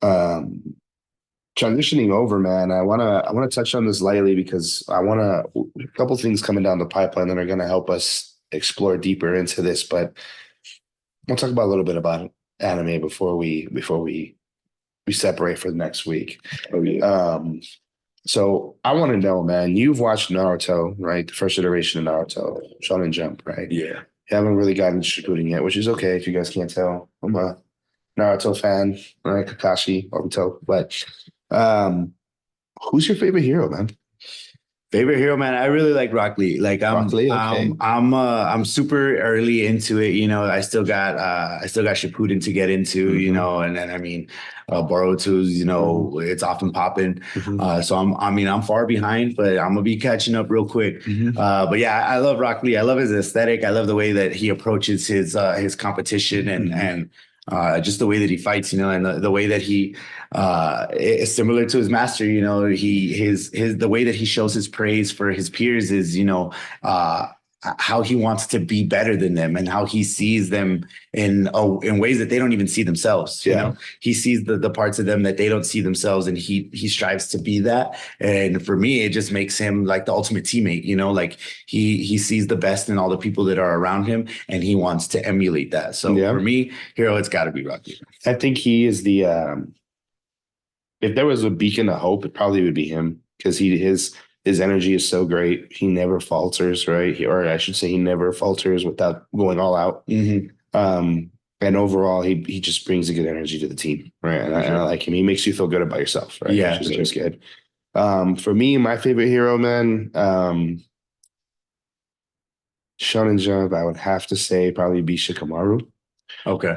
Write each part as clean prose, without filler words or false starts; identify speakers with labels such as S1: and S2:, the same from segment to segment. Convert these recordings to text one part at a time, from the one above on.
S1: Um, Transitioning over, man, I wanna touch on this lightly because I wanna a couple things coming down the pipeline that are gonna help us explore deeper into this. But we'll talk about a little bit about anime before we separate for the next week.
S2: Oh yeah.
S1: So I want to know, man, you've watched Naruto, right? The first iteration of Naruto, Shonen Jump, right?
S2: Yeah.
S1: You haven't really gotten to Shippuden yet, which is okay if you guys can't tell. I'm a Naruto fan, right? Kakashi, Obito. But um, who's your favorite hero, man?
S2: Favorite hero, man. I really like Rock Lee.
S1: Rock Lee, okay.
S2: I'm super early into it. I still got Shippuden to get into.
S1: Hmm.
S2: And then Boruto's. It's often popping.
S1: Hmm.
S2: I'm far behind, but I'm gonna be catching up real quick.
S1: Hmm.
S2: But yeah, I love Rock Lee. I love his aesthetic. I love the way that he approaches his competition and just the way that he fights. And the way that he is similar to his master. The way that he shows his praise for his peers is, uh, how he wants to be better than them and how he sees them in ways that they don't even see themselves.
S1: Yeah.
S2: He sees the parts of them that they don't see themselves, and he strives to be that. And for me, it just makes him like the ultimate teammate. Like he sees the best in all the people that are around him, and he wants to emulate that. So
S1: Yeah.
S2: for me, hero, it's got to be Rocky.
S1: I think he is the if there was a beacon of hope, it probably would be him because his energy is so great. He never falters, right? Or I should say, he never falters without going all out.
S2: Mm-hmm.
S1: And overall, he just brings a good energy to the team, right? And I like him. He makes you feel good about yourself, right?
S2: Yeah,
S1: Which is good. For me, my favorite hero, man, Shonen Jump, I would have to say probably be Shikamaru.
S2: Okay.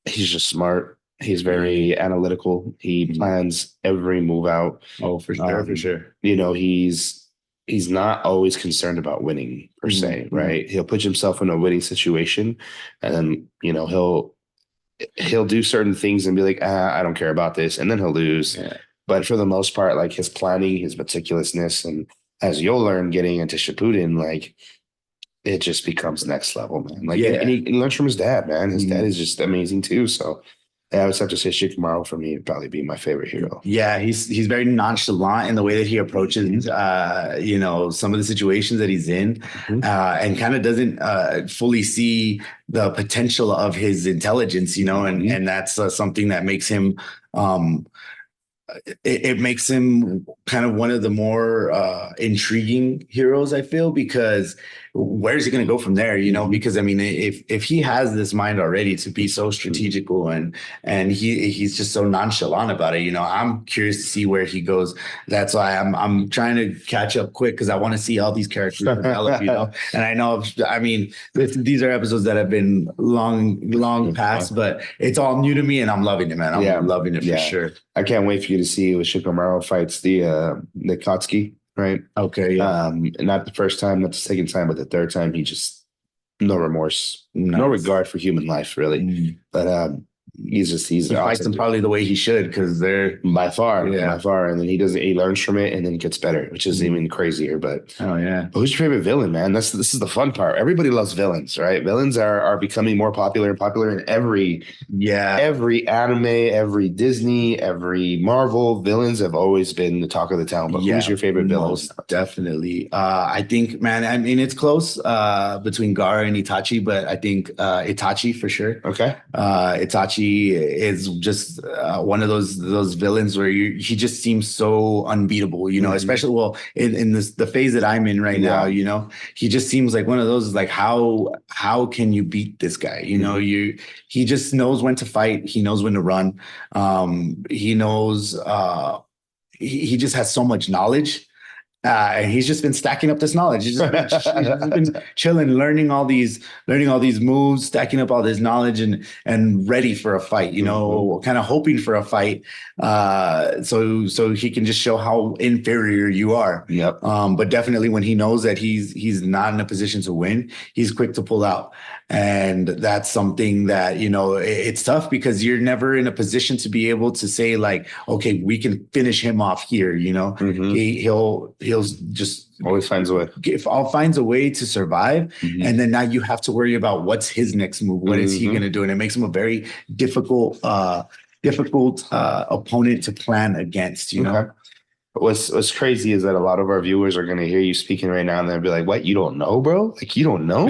S1: He's just smart. He's very analytical. He plans every move out.
S2: Oh, for sure, for sure.
S1: He's not always concerned about winning per se, right? He'll put himself in a winning situation, and then he'll do certain things and be like, I don't care about this, and then he'll lose.
S2: Yeah.
S1: But for the most part, like his planning, his meticulousness, and as you'll learn getting into Shippuden, like it just becomes next level, man. Like,
S2: Yeah.
S1: and he learns from his dad, man. His dad is just amazing too. So I would have to say Shikamaru for me would probably be my favorite hero.
S2: Yeah, he's very nonchalant in the way that he approaches, some of the situations that he's in, and kind of doesn't fully see the potential of his intelligence, and that's something that makes him it makes him kind of one of the more intriguing heroes, I feel, because where's he going to go from there? Because I mean, if he has this mind already to be so strategical and he's just so nonchalant about it, I'm curious to see where he goes. That's why I'm trying to catch up quick because I want to see all these characters develop, And I mean, these are episodes that have been long past, but it's all new to me, and I'm loving it, man. I'm loving it for sure.
S1: I can't wait for you to see when Shikamaru fights the Katsuki, right?
S2: Okay, yeah.
S1: Not the first time, not the second time, but the third time, he just no remorse, no regard for human life, really. But he's
S2: he fights them probably the way he should because they're
S1: by far, and then he learns from it and then gets better, which is even crazier. But who's your favorite villain, man? This is the fun part. Everybody loves villains, right? Villains are becoming more popular in every anime, every Disney, every Marvel. Villains have always been the talk of the town. But who's your favorite villain?
S2: Definitely. I think, man, I mean, it's close between Gaara and Itachi, but I think Itachi for sure.
S1: Okay.
S2: Itachi is just one of those villains where he just seems so unbeatable, especially in the phase that I'm in right now, he just seems like one of those, like how can you beat this guy? He just knows when to fight. He knows when to run. He knows he just has so much knowledge. And he's just been stacking up this knowledge. He's just been chilling, learning all these moves, stacking up all this knowledge, and ready for a fight. Kind of hoping for a fight, so he can just show how inferior you are.
S1: Yep.
S2: But definitely when he knows that he's not in a position to win, he's quick to pull out. And that's something that, it's tough because you're never in a position to be able to say like, okay, we can finish him off here. He'll just
S1: always finds a way.
S2: Finds a way to survive. And then now you have to worry about what's his next move. What is he going to do? And it makes him a very difficult difficult opponent to plan against, you know?
S1: Okay. What's crazy is that a lot of our viewers are going to hear you speaking right now and they'll be like, what, you don't know, bro? Like, you don't know?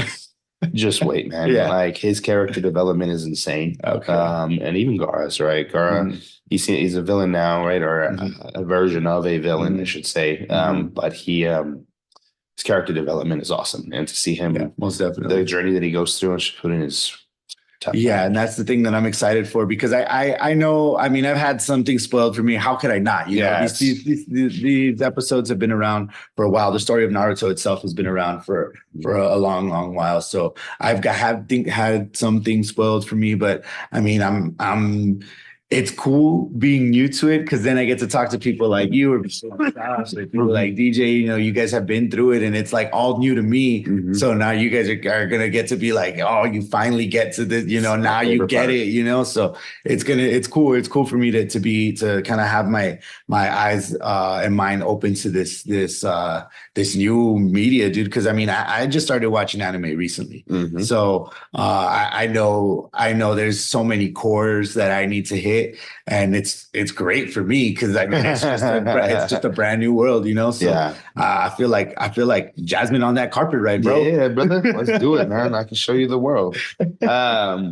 S1: Just wait, man.
S2: Yeah.
S1: Like, his character development is insane.
S2: Okay.
S1: And even Gara's, right? Gara, he's a villain now, right? Or a version of a villain, I should say. But his character development is awesome. And to see him,
S2: most definitely,
S1: the journey that he goes through on Shippuden is tough.
S2: Yeah, and that's the thing that I'm excited for, because I know, I mean, I've had something spoiled for me. How could I not? You know, these episodes have been around for a while. The story of Naruto itself has been around for a long while. So I've had some things spoiled for me, but I mean, it's cool being new to it, because then I get to talk to people like you, or people like DJ. You know, you guys have been through it, and it's like all new to me. So now you guys are gonna get to be like, oh, you finally get to this. You know, now you get it. You know, so it's cool. It's cool for me to kind of have my eyes and mind open to this new media, dude. Because I mean, I just started watching anime recently, so I know there's so many cores that I need to hit. And it's great for me, because I mean, it's just a brand new world, you know. So I feel like Jasmine on that carpet ride, bro.
S1: Yeah, brother, let's do it, man. I can show you the world. Naruto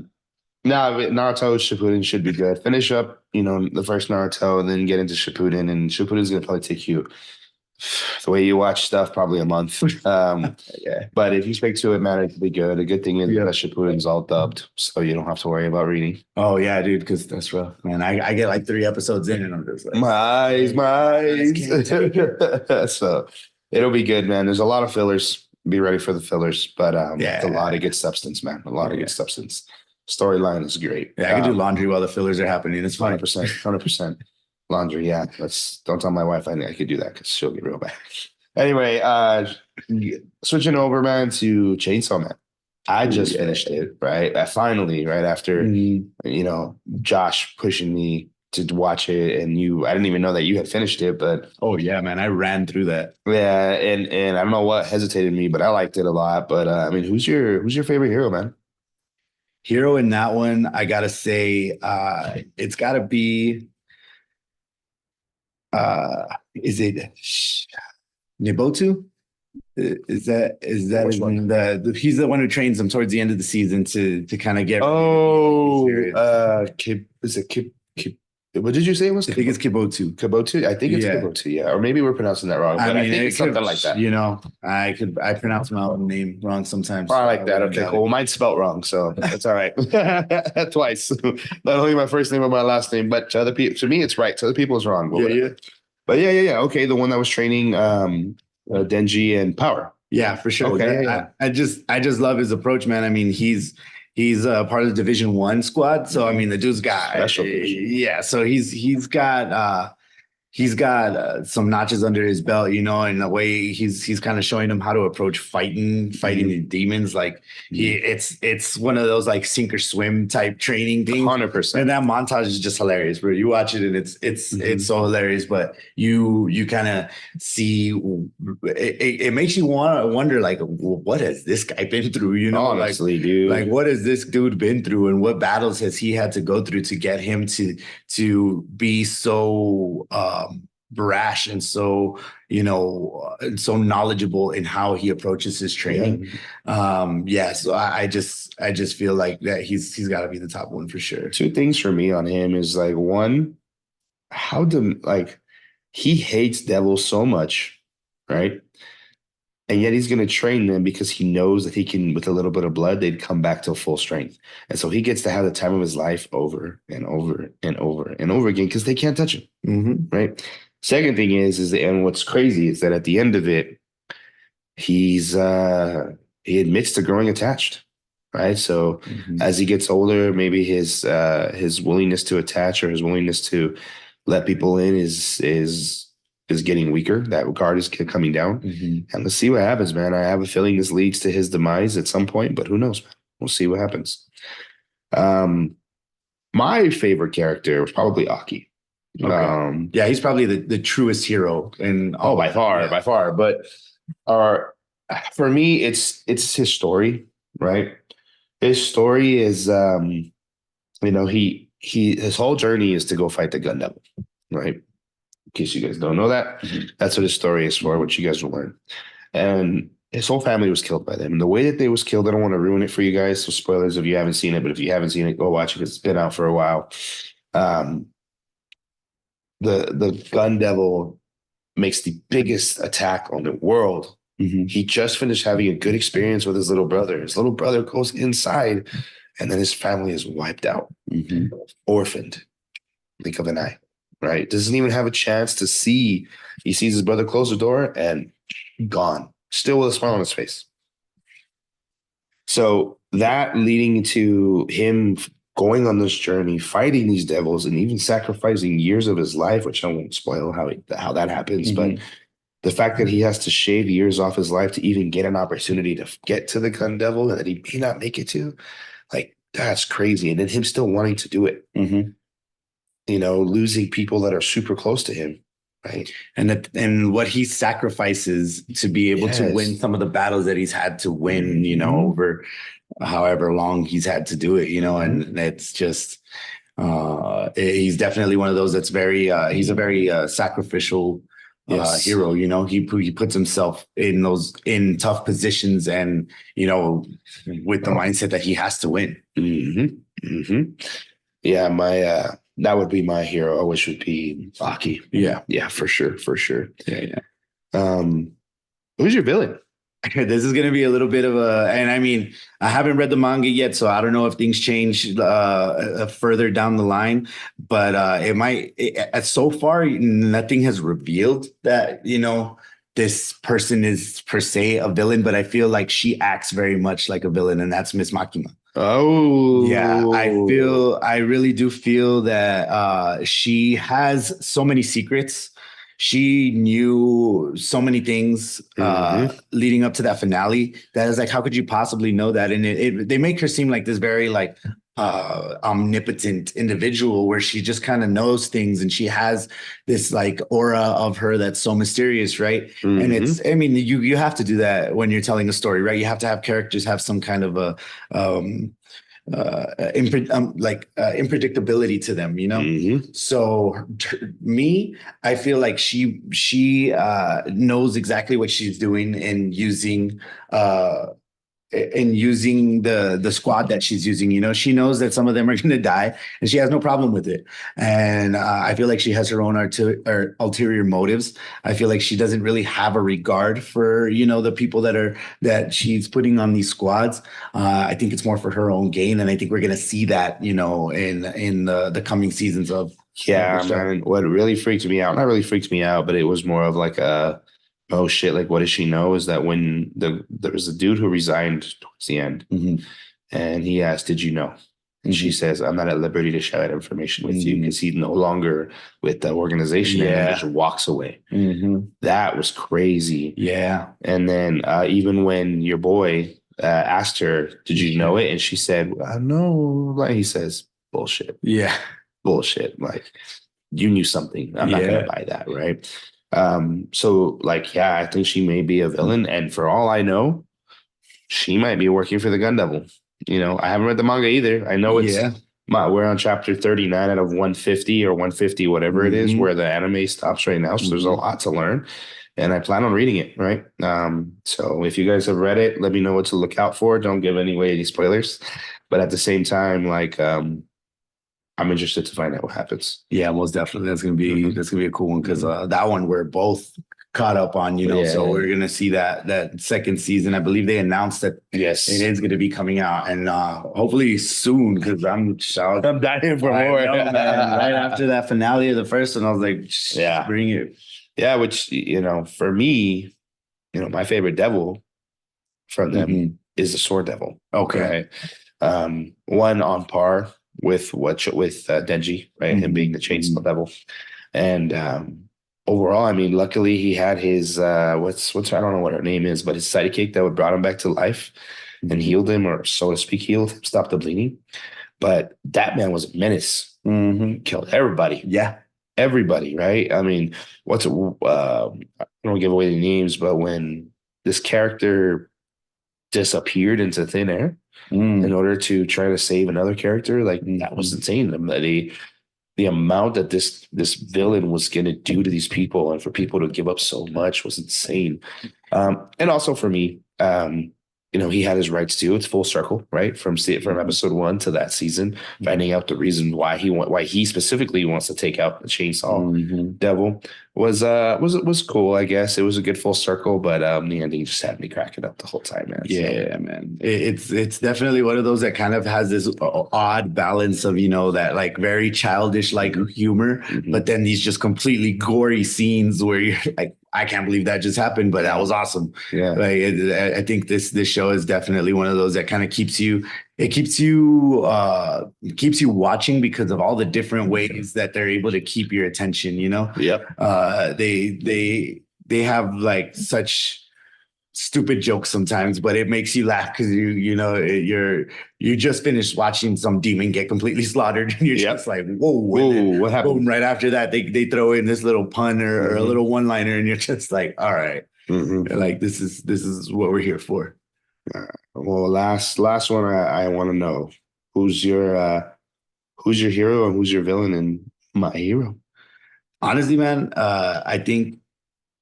S1: Shippuden should be good. Finish up, you know, the first Naruto, and then get into Shippuden, and Shippuden's gonna probably take you, the way you watch stuff, probably a month. But if you stick to it, man, it could be good. A good thing is that Shippuden's all dubbed, so you don't have to worry about reading.
S2: Oh yeah, dude, because that's rough, man. I get like 3 episodes in, and I'm just like,
S1: my eyes. So it'll be good, man. There's a lot of fillers. Be ready for the fillers, but it's a lot of good substance, man. A lot of good substance. Storyline is great.
S2: Yeah, I can do laundry while the fillers are happening. It's
S1: 100%. Laundry, yeah. Don't tell my wife I could do that, because she'll get real bad. Anyway, switching over, man, to Chainsaw Man. I just finished it, right? Finally, right after you know, Josh pushing me to watch it, and I didn't even know that you had finished it, but
S2: oh yeah, man, I ran through that.
S1: Yeah, and I don't know what hesitated me, but I liked it a lot. But I mean, who's your favorite hero, man?
S2: Hero in that one, I gotta say, it's gotta be. Is it Nibotu? Is that his name? He's the one who trains them towards the end of the season to kind of get.
S1: Is it Kib? What did you say it was?
S2: I think it's Kibotu.
S1: Kibotu? I think it's Kibotu, yeah. Or maybe we're pronouncing that wrong. But I think it's something like that.
S2: You know, I pronounce my own name wrong sometimes.
S1: I like that. Okay, cool. Mine's spelled wrong, so that's all right. Twice. Not only my first name but my last name, but to other people, to me, it's right. To other people, it's wrong. But yeah. Okay, the one that was training Denji and Power.
S2: Yeah, for sure.
S1: Okay.
S2: I just love his approach, man. I mean, he's part of the Division 1 squad, so I mean, the dude's got
S1: special.
S2: So he's got some notches under his belt, you know, and the way he's kind of showing them how to approach fighting the demons. Like it's one of those like sink or swim type training things.
S1: 100%.
S2: And that montage is just hilarious, bro. You watch it and it's so hilarious, but you kind of see it makes you want to wonder, like, what has this guy been through? You know,
S1: honestly, dude.
S2: Like, what has this dude been through, and what battles has he had to go through to get him to be so brash and so, you know, so knowledgeable in how he approaches his training. So I just feel like that he's got to be the top one for sure.
S1: 2 things for me on him is, like, one, he hates devils so much, right? And yet he's going to train them because he knows that he can, with a little bit of blood, they'd come back to full strength. And so he gets to have the time of his life over and over and over and over again, because they can't touch him. Right. Second thing is and what's crazy is that at the end of it, he admits to growing attached. Right. So as he gets older, maybe his willingness to attach, or his willingness to let people in is getting weaker. That guard is coming down. And let's see what happens, man. I have a feeling this leads to his demise at some point, but who knows, man? We'll see what happens. My favorite character was probably Aki.
S2: Okay. He's probably the truest hero
S1: by far. But for me, it's his story, right? His story is, you know, he his whole journey is to go fight the gun devil, right? In case you guys don't know that, that's what his story is for, which you guys will learn. And his whole family was killed by them. And the way that they was killed, I don't want to ruin it for you guys. So spoilers if you haven't seen it, but if you haven't seen it, go watch it because it's been out for a while. Um, the gun devil makes the biggest attack on the world. He just finished having a good experience with his little brother. His little brother goes inside, and then his family is wiped out, orphaned. Blink of an eye, right? Doesn't even have a chance to see. He sees his brother close the door and gone, still with a smile on his face. So that leading to him going on this journey, fighting these devils, and even sacrificing years of his life, which I won't spoil how that happens, but the fact that he has to shave years off his life to even get an opportunity to get to the gun devil and that he may not make it to, like, that's crazy. And then him still wanting to do it, losing people that are super close to him. Right.
S2: And what he sacrifices to be able to win some of the battles that he's had to win, over however long he's had to do it, and it's just, he's definitely one of those that's he's a very sacrificial hero. He puts himself in tough positions and, with the mindset that he has to win.
S1: Yeah. That would be my hero, which would be Baki. Yeah, for sure. Yeah. Who's your villain?
S2: This is going to be a little bit of and I mean, I haven't read the manga yet, so I don't know if things change further down the line, but it might, so far, nothing has revealed that, this person is per se a villain, but I feel like she acts very much like a villain, and that's Miss Makima.
S1: Oh,
S2: yeah. I really do feel that she has so many secrets. She knew so many things leading up to that finale that is like, how could you possibly know that? And they make her seem like this very omnipotent individual where she just kind of knows things, and she has this like aura of her that's so mysterious, right? And it's, I mean, you have to do that when you're telling a story, right? You have to have characters have some kind of a unpredictability to them, So I feel like she knows exactly what she's doing and using the squad that she's using. She knows that some of them are going to die, and she has no problem with it. And I feel like she has her own ulterior motives. I feel like she doesn't really have a regard for, the people that she's putting on these squads. I think it's more for her own gain. And I think we're going to see that, in the coming seasons of.
S1: Yeah, man. What really freaked me out, not really freaked me out, but it was more of like oh shit, like what does she know? Is that when there was a dude who resigned towards the end, and he asked, did you know? And she says, I'm not at liberty to share that information with you, because he's no longer with the organization and just walks away. That was crazy.
S2: Yeah.
S1: And then even when your boy asked her, did you know it? And she said, no. Like, he says, bullshit.
S2: Yeah.
S1: Bullshit. Like, you knew something. I'm not going to buy that. Right. So like, yeah, I think she may be a villain, and for all I know, she might be working for the Gun Devil. I haven't read the manga either. I know we're on chapter 39 out of 150 or 150, whatever it is, where the anime stops right now. So there's a lot to learn, and I plan on reading it. Right. So if you guys have read it, let me know what to look out for. Don't give any spoilers, but at the same time, like, I'm interested to find out what happens.
S2: Yeah, most definitely. That's gonna be a cool one, because that one we're both caught up on, so we're gonna see that second season. I believe they announced that it is gonna be coming out, and hopefully soon, because I'm
S1: dying for more.
S2: Right after that finale of the first one, I was like, bring it.
S1: Yeah, which for me, my favorite devil from them is the Sword Devil.
S2: Okay.
S1: Right? One on par with Denji, right? Him being the Chainsaw Devil. And overall, I mean, luckily he had his what's I don't know what her name is, but his sidekick that would brought him back to life and healed him, or so to speak, stopped the bleeding. But that man was a menace. Killed everybody.
S2: Yeah.
S1: Everybody, right? I mean, I don't give away the names, but when this character disappeared into thin air in order to try to save another character. Like that was insane. The amount that this villain was going to do to these people and for people to give up so much was insane. And also for me, he had his rights too. It's full circle, right? From episode 1 to that season, finding out the reason why he specifically wants to take out the chainsaw devil was cool. I guess it was a good full circle, but the ending just had me cracking up the whole time, man.
S2: Yeah, man. It's definitely one of those that kind of has this odd balance of, that like very childish like humor, but then these just completely gory scenes where you're like, I can't believe that just happened, but that was awesome.
S1: Yeah.
S2: Like I think this show is definitely one of those that kind of keeps you watching because of all the different ways that they're able to keep your attention,
S1: Yep.
S2: They have like such stupid jokes sometimes, but it makes you laugh because you just finished watching some demon get completely slaughtered and you're just like, whoa,
S1: what happened?
S2: Boom, right after that they throw in this little pun or a little one-liner and you're just like, all right, like this is what we're here for.
S1: Well, last one I want to know, who's your hero and who's your villain in My Hero?
S2: Honestly, man, I think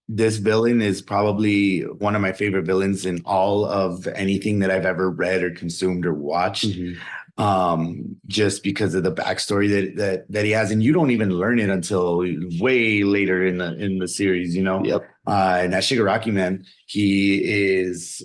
S2: this villain is probably one of my favorite villains in all of anything that I've ever read or consumed or watched. Just because of the backstory that he has, and you don't even learn it until way later in the series,
S1: Yep.
S2: And that Shigaraki, man, he's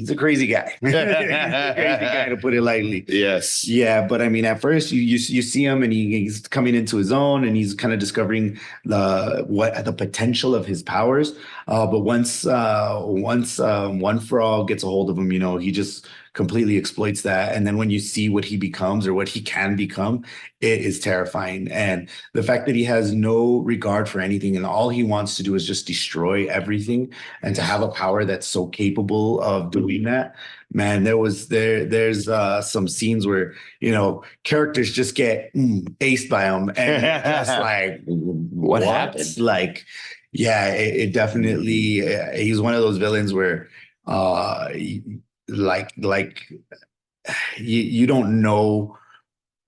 S2: a crazy guy. He's a crazy guy, to put it lightly.
S1: Yes.
S2: Yeah, but I mean, at first you see him and he's coming into his own and he's kind of discovering the potential of his powers. But once One For All gets a hold of him, he just completely exploits that. And then when you see what he becomes or what he can become, it is terrifying. And the fact that he has no regard for anything and all he wants to do is just destroy everything, and to have a power that's so capable of doing that, man, there's some scenes where, characters just get aced by him and just like,
S1: what happened?
S2: Like, yeah, it definitely, he's one of those villains where, like you don't know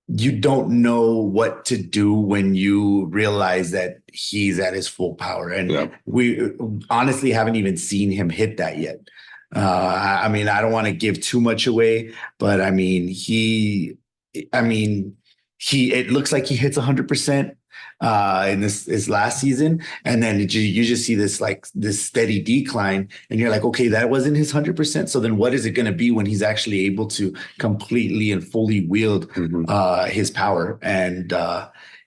S2: what to do when you realize that he's at his full power, and we honestly haven't even seen him hit that yet. I mean, I don't want to give too much away, but I mean, it looks like he hits 100% in this last season, and then you just see this steady decline, and you're like, okay, that wasn't his 100%. So then, what is it going to be when he's actually able to completely and fully wield his power? And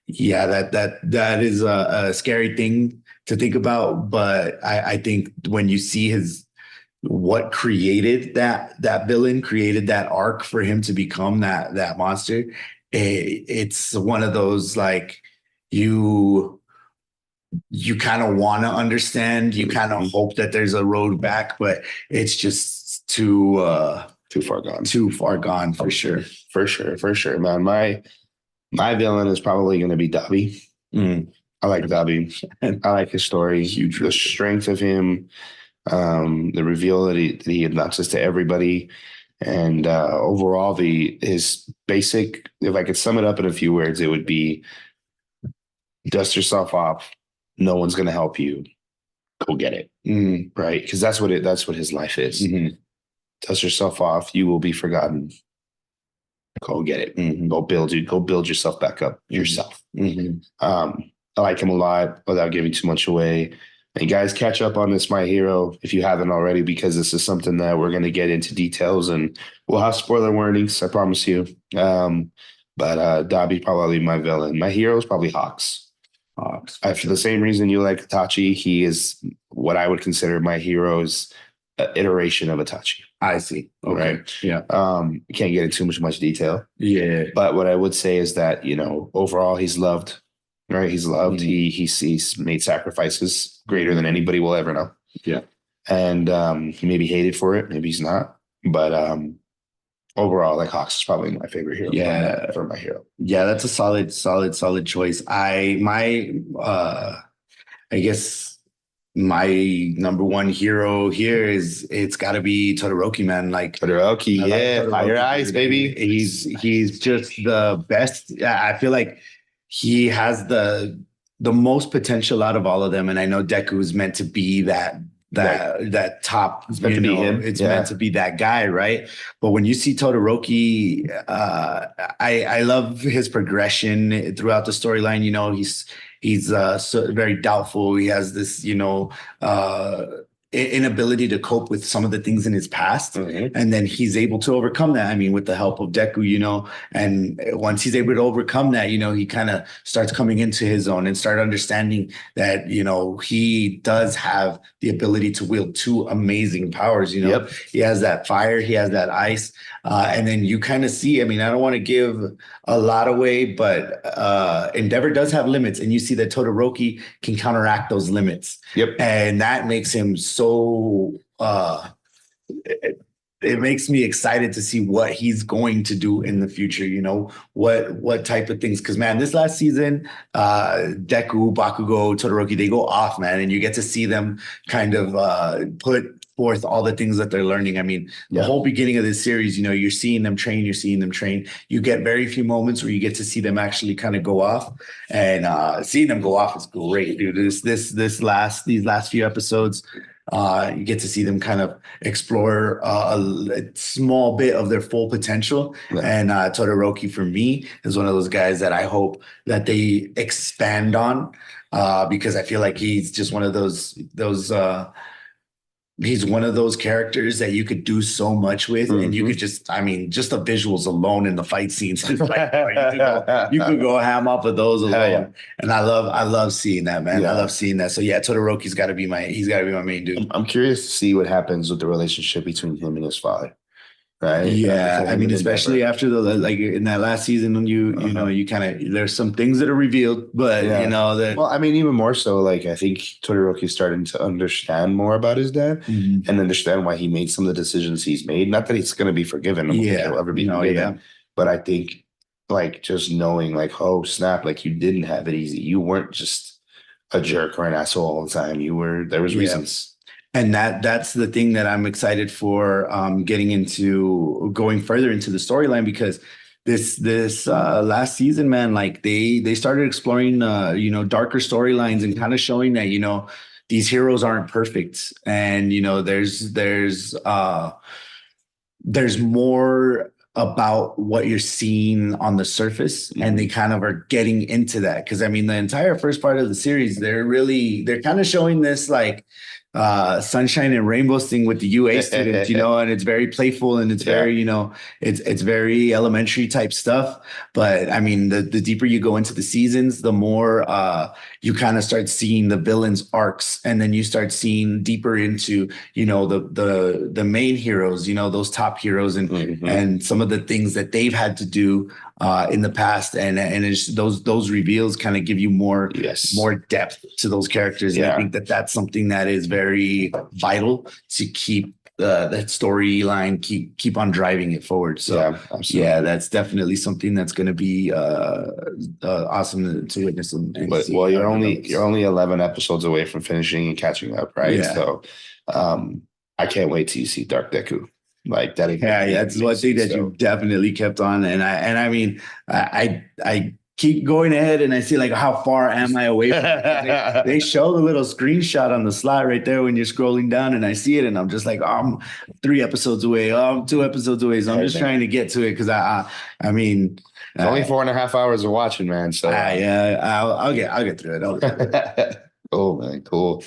S2: yeah, that is a scary thing to think about. But I think when you see what created that villain, created that arc for him to become that monster, it's one of those like, you kind of want to understand, you kind of hope that there's a road back, but it's just too far gone for sure.
S1: For sure, man. My villain is probably going to be Dabi. I like Dabi. I like his story. The strength of him, the reveal that he announces to everybody, and overall his basic. If I could sum it up in a few words, it would be: dust yourself off. No one's going to help you. Go get it. Right? Because that's what his life is. Dust yourself off. You will be forgotten. Go get it. Go build yourself back up yourself. I like him a lot without giving too much away. And guys, catch up on this My Hero if you haven't already, because this is something that we're going to get into details, and we'll have spoiler warnings, I promise you. But Dabi probably my villain. My hero is probably Hawks. For the same reason you like Itachi, he is what I would consider my hero's iteration of Itachi.
S2: I see. Okay.
S1: Right.
S2: Yeah.
S1: Can't get into much detail.
S2: Yeah.
S1: But what I would say is that, overall he's loved. Right. He's loved. He's made sacrifices greater than anybody will ever know.
S2: Yeah.
S1: And he may be hated for it. Maybe he's not. But overall, like, Hawks is probably my favorite hero.
S2: Yeah.
S1: For my hero.
S2: Yeah, that's a solid choice. I guess my number one hero here is it's got to be Todoroki, man. Like
S1: Todoroki,
S2: I like
S1: yeah, fire
S2: Todoroki,
S1: eyes,
S2: dude.
S1: baby.
S2: He's just the best. I feel like he has the most potential out of all of them, and I know Deku is meant to be that top.
S1: It's meant to be him.
S2: It's
S1: Yeah.
S2: meant to be that guy, right? But when you see Todoroki, I love his progression throughout the storyline. You know, he's very doubtful. He has this, uh, inability to cope with some of the things in his past, and then he's able to overcome that. I mean, with the help of Deku, and once he's able to overcome that, he kind of starts coming into his own and start understanding that he does have the ability to wield two amazing powers.
S1: Yep.
S2: He has that fire, he has that ice, and then you kind of see. I mean, I don't want to give a lot away, but Endeavor does have limits, and you see that Todoroki can counteract those limits.
S1: Yep.
S2: And that makes him so it makes me excited to see what he's going to do in the future. What type of things, because man, this last season, Deku, Bakugo, Todoroki, they go off, man, and you get to see them kind of put forth all the things that they're learning. I mean, the whole beginning of this series, you're seeing them train, you get very few moments where you get to see them actually kind of go off, and seeing them go off is great, dude. These last few episodes, you get to see them kind of explore a small bit of their full potential. Yeah. And Todoroki, for me, is one of those guys that I hope that they expand on, because I feel like he's just one of those he's one of those characters that you could do so much with, and you could just the visuals alone in the fight scenes, you could go ham off of those alone. Yeah. And I love seeing that, man. Yeah. I love seeing that. So yeah, Todoroki's got to be my main dude.
S1: I'm curious to see what happens with the relationship between him and his father. Right.
S2: Yeah. I mean, especially after in that last season when you kind of, there's some things that are revealed, but
S1: well, I mean, even more so, like, I think Todoroki's starting to understand more about his dad and understand why he made some of the decisions he's made. Not that he's going to be forgiven. I don't think he'll ever be forgiven. Yeah. But I think, like, just knowing, like, oh, snap, like, you didn't have it easy. You weren't just a jerk or an asshole all the time. There was reasons.
S2: And that's the thing that I'm excited for, going further into the storyline, because this last season, man, like they started exploring darker storylines and kind of showing that these heroes aren't perfect, and there's more about what you're seeing on the surface, and they kind of are getting into that, because I mean the entire first part of the series, they're kind of showing this like sunshine and rainbows thing with the UA students, and it's very playful, and it's very, it's very elementary type stuff. But I mean, the deeper you go into the seasons, the more you kind of start seeing the villains' arcs, and then you start seeing deeper into, the main heroes, those top heroes, and some of the things that they've had to do in the past, and it's those reveals kind of give you more depth to those characters. And I think that's something that is very vital to keep that storyline, keep on driving it forward. So that's definitely something that's going to be awesome to witness.
S1: But you're only 11 episodes away from finishing and catching up, right? Yeah. So I can't wait till you see Dark Deku. Like that.
S2: That's one thing that you definitely kept on. And I mean, I keep going ahead, and I see like, how far am I away from it? They show the little screenshot on the slide right there when you're scrolling down, and I see it, and I'm just like, I'm 3 episodes away. I'm 2 episodes away. So I'm just trying to get to it, because I mean,
S1: it's only 4.5 hours of watching, man. So
S2: I'll get through it.
S1: Oh man, cool.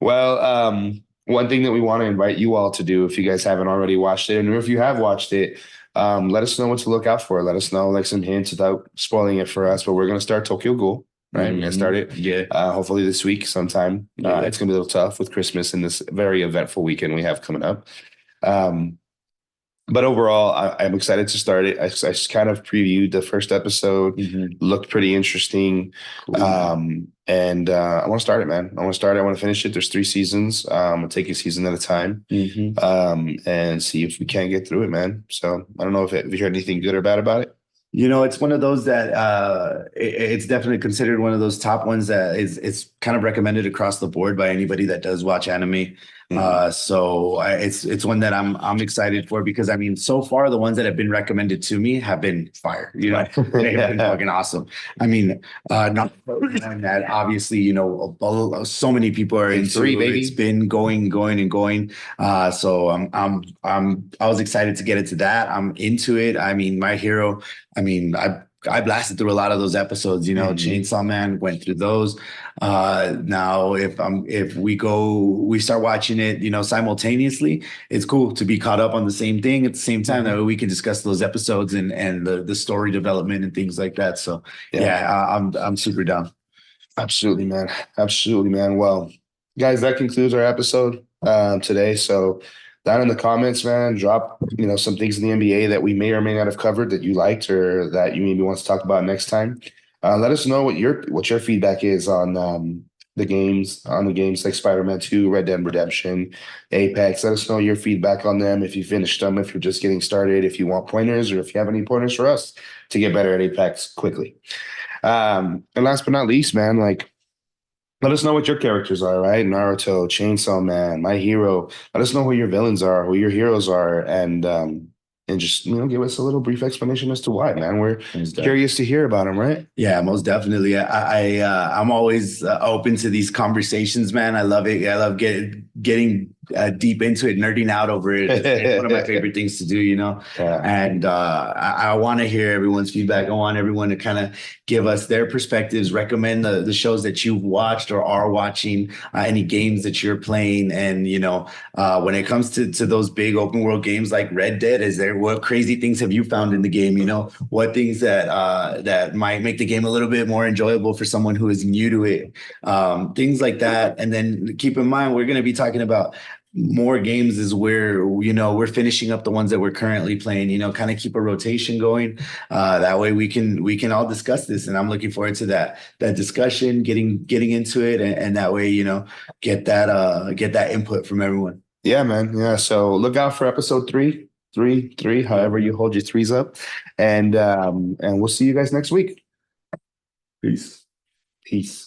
S1: Well, one thing that we want to invite you all to do, if you guys haven't already watched it, and if you have watched it, let us know what to look out for. Let us know like some hints without spoiling it for us. But we're going to start Tokyo Ghoul, right? We're going to start it. Yeah. Hopefully this week sometime. It's going to be a little tough with Christmas and this very eventful weekend we have coming up. But overall, I'm excited to start it. I just kind of previewed the first episode. Looked pretty interesting. Cool. And I want to start it, man. I want to finish it. There's 3 seasons. I'm going to take a season at a time and see if we can't get through it, man. So I don't know if you heard anything good or bad about it.
S2: It's one of those that it's definitely considered one of those top ones that is it's kind of recommended across the board by anybody that does watch anime. It's one that I'm excited for because I mean, so far the ones that have been recommended to me have been fire. They've been fucking awesome. I mean, not knowing that obviously, so many people are into
S1: three, baby.
S2: It's been going and going. So I was excited to get into that. I'm into it. I mean, My Hero. I mean, I blasted through a lot of those episodes, Chainsaw Man, went through those. Now if we start watching it, simultaneously, it's cool to be caught up on the same thing at the same time. That way we can discuss those episodes and the story development and things like that. So I'm super down.
S1: Absolutely, man. Absolutely, man. Well, guys, that concludes our episode today. So down in the comments, man, drop some things in the NBA that we may or may not have covered that you liked or that you maybe want to talk about next time. Let us know what your feedback is on the games like Spider-Man 2, Red Dead Redemption, Apex. Let us know your feedback on them, if you finished them, if you're just getting started, if you want pointers, or if you have any pointers for us to get better at Apex quickly. And last but not least, man, like let us know what your characters are, right? Naruto, Chainsaw Man, My Hero. Let us know who your villains are, who your heroes are, and just give us a little brief explanation as to why, man. We're curious to hear about them, right?
S2: Yeah, most definitely. I'm always open to these conversations, man. I love it. I love getting deep into it, nerding out over it. It's one of my favorite things to do, Yeah. And I want to hear everyone's feedback. I want everyone to kind of give us their perspectives, recommend the shows that you've watched or are watching, any games that you're playing. And, when it comes to those big open world games like Red Dead, what crazy things have you found in the game? What things that might make the game a little bit more enjoyable for someone who is new to it, things like that. And then keep in mind, we're going to be talking about more games as we're finishing up the ones that we're currently playing, kind of keep a rotation going. That way we can all discuss this. And I'm looking forward to that discussion, getting into it. And that way, get that input from everyone.
S1: Yeah, man. Yeah. So look out for episode 3, however you hold your threes up. And we'll see you guys next week.
S2: Peace.
S1: Peace.